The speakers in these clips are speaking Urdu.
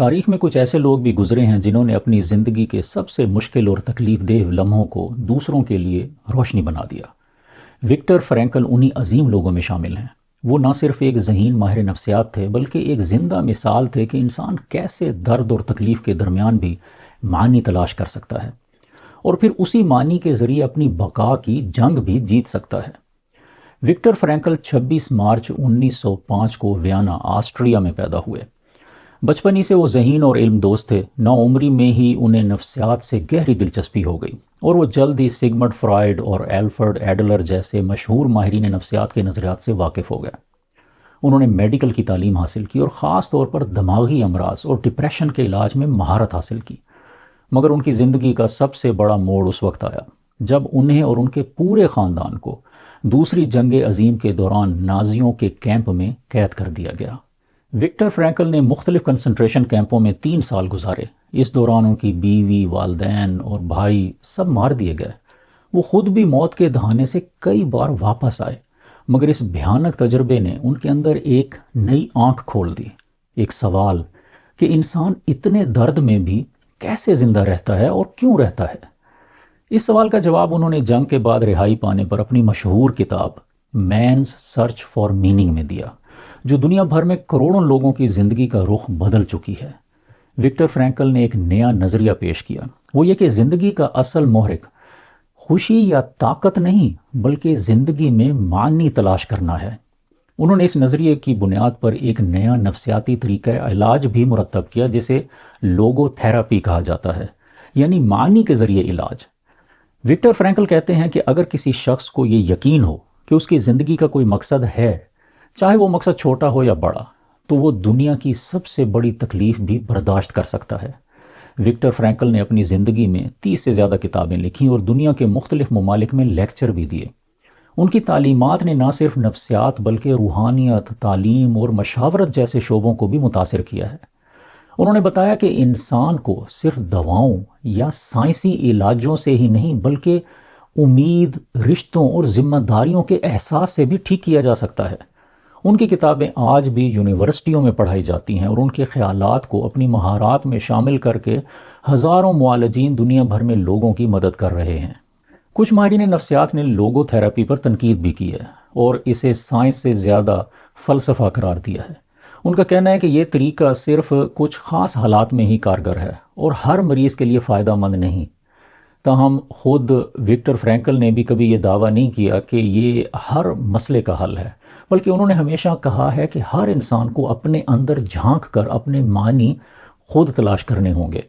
تاریخ میں کچھ ایسے لوگ بھی گزرے ہیں جنہوں نے اپنی زندگی کے سب سے مشکل اور تکلیف دہ لمحوں کو دوسروں کے لیے روشنی بنا دیا۔ وکٹر فرینکل انہی عظیم لوگوں میں شامل ہیں۔ وہ نہ صرف ایک ذہین ماہر نفسیات تھے بلکہ ایک زندہ مثال تھے کہ انسان کیسے درد اور تکلیف کے درمیان بھی معنی تلاش کر سکتا ہے اور پھر اسی معنی کے ذریعے اپنی بقا کی جنگ بھی جیت سکتا ہے۔ وکٹر فرینکل 26 مارچ 1905 کو ویانا، آسٹریا میں پیدا ہوئے۔ بچپن ہی سے وہ ذہین اور علم دوست تھے۔ نوعمری میں ہی انہیں نفسیات سے گہری دلچسپی ہو گئی اور وہ جلد ہی سگمنڈ فرائیڈ اور ایلفرڈ ایڈلر جیسے مشہور ماہرین نفسیات کے نظریات سے واقف ہو گئے۔ انہوں نے میڈیکل کی تعلیم حاصل کی اور خاص طور پر دماغی امراض اور ڈپریشن کے علاج میں مہارت حاصل کی، مگر ان کی زندگی کا سب سے بڑا موڑ اس وقت آیا جب انہیں اور ان کے پورے خاندان کو دوسری جنگ عظیم کے دوران نازیوں کے کیمپ میں قید کر دیا گیا۔ وکٹر فرینکل نے مختلف کنسنٹریشن کیمپوں میں 3 سال گزارے۔ اس دوران ان کی بیوی، والدین اور بھائی سب مار دیے گئے۔ وہ خود بھی موت کے دہانے سے کئی بار واپس آئے، مگر اس بھیانک تجربے نے ان کے اندر ایک نئی آنکھ کھول دی، ایک سوال کہ انسان اتنے درد میں بھی کیسے زندہ رہتا ہے اور کیوں رہتا ہے۔ اس سوال کا جواب انہوں نے جنگ کے بعد رہائی پانے پر اپنی مشہور کتاب مینز سرچ فار میننگ میں دیا، جو دنیا بھر میں کروڑوں لوگوں کی زندگی کا رخ بدل چکی ہے۔ وکٹر فرینکل نے ایک نیا نظریہ پیش کیا، وہ یہ کہ زندگی کا اصل محرک خوشی یا طاقت نہیں بلکہ زندگی میں معنی تلاش کرنا ہے۔ انہوں نے اس نظریے کی بنیاد پر ایک نیا نفسیاتی طریقہ علاج بھی مرتب کیا جسے لوگو تھراپی کہا جاتا ہے، یعنی معنی کے ذریعے علاج۔ وکٹر فرینکل کہتے ہیں کہ اگر کسی شخص کو یہ یقین ہو کہ اس کی زندگی کا کوئی مقصد ہے، چاہے وہ مقصد چھوٹا ہو یا بڑا، تو وہ دنیا کی سب سے بڑی تکلیف بھی برداشت کر سکتا ہے۔ وکٹر فرینکل نے اپنی زندگی میں 30 سے زیادہ کتابیں لکھیں اور دنیا کے مختلف ممالک میں لیکچر بھی دیے۔ ان کی تعلیمات نے نہ صرف نفسیات بلکہ روحانیت، تعلیم اور مشاورت جیسے شعبوں کو بھی متاثر کیا ہے۔ انہوں نے بتایا کہ انسان کو صرف دواؤں یا سائنسی علاجوں سے ہی نہیں بلکہ امید، رشتوں اور ذمہ داریوں کے احساس سے بھی ٹھیک کیا جا سکتا ہے۔ ان کی کتابیں آج بھی یونیورسٹیوں میں پڑھائی جاتی ہیں اور ان کے خیالات کو اپنی مہارات میں شامل کر کے ہزاروں معالجین دنیا بھر میں لوگوں کی مدد کر رہے ہیں۔ کچھ ماہرین نفسیات نے لوگو تھراپی پر تنقید بھی کی ہے اور اسے سائنس سے زیادہ فلسفہ قرار دیا ہے۔ ان کا کہنا ہے کہ یہ طریقہ صرف کچھ خاص حالات میں ہی کارگر ہے اور ہر مریض کے لیے فائدہ مند نہیں۔ تاہم خود وکٹر فرینکل نے بھی کبھی یہ دعویٰ نہیں کیا کہ یہ ہر مسئلے کا حل ہے، بلکہ انہوں نے ہمیشہ کہا ہے کہ ہر انسان کو اپنے اندر جھانک کر اپنے معنی خود تلاش کرنے ہوں گے۔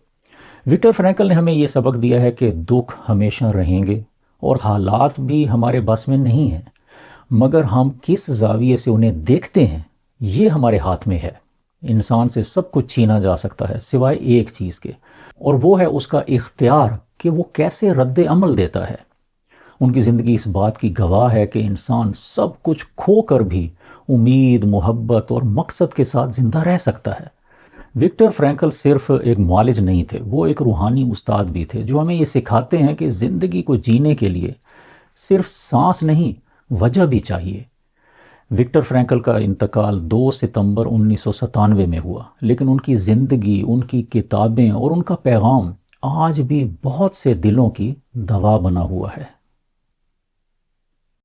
وکٹر فرینکل نے ہمیں یہ سبق دیا ہے کہ دکھ ہمیشہ رہیں گے اور حالات بھی ہمارے بس میں نہیں ہیں، مگر ہم کس زاویے سے انہیں دیکھتے ہیں یہ ہمارے ہاتھ میں ہے۔ انسان سے سب کچھ چھینا جا سکتا ہے سوائے ایک چیز کے، اور وہ ہے اس کا اختیار کہ وہ کیسے رد عمل دیتا ہے۔ ان کی زندگی اس بات کی گواہ ہے کہ انسان سب کچھ کھو کر بھی امید، محبت اور مقصد کے ساتھ زندہ رہ سکتا ہے۔ وکٹر فرینکل صرف ایک معالج نہیں تھے، وہ ایک روحانی استاد بھی تھے جو ہمیں یہ سکھاتے ہیں کہ زندگی کو جینے کے لیے صرف سانس نہیں، وجہ بھی چاہیے۔ وکٹر فرینکل کا انتقال 2 ستمبر 1997 میں ہوا، لیکن ان کی زندگی، ان کی کتابیں اور ان کا پیغام آج بھی بہت سے دلوں کی دوا بنا ہوا ہے۔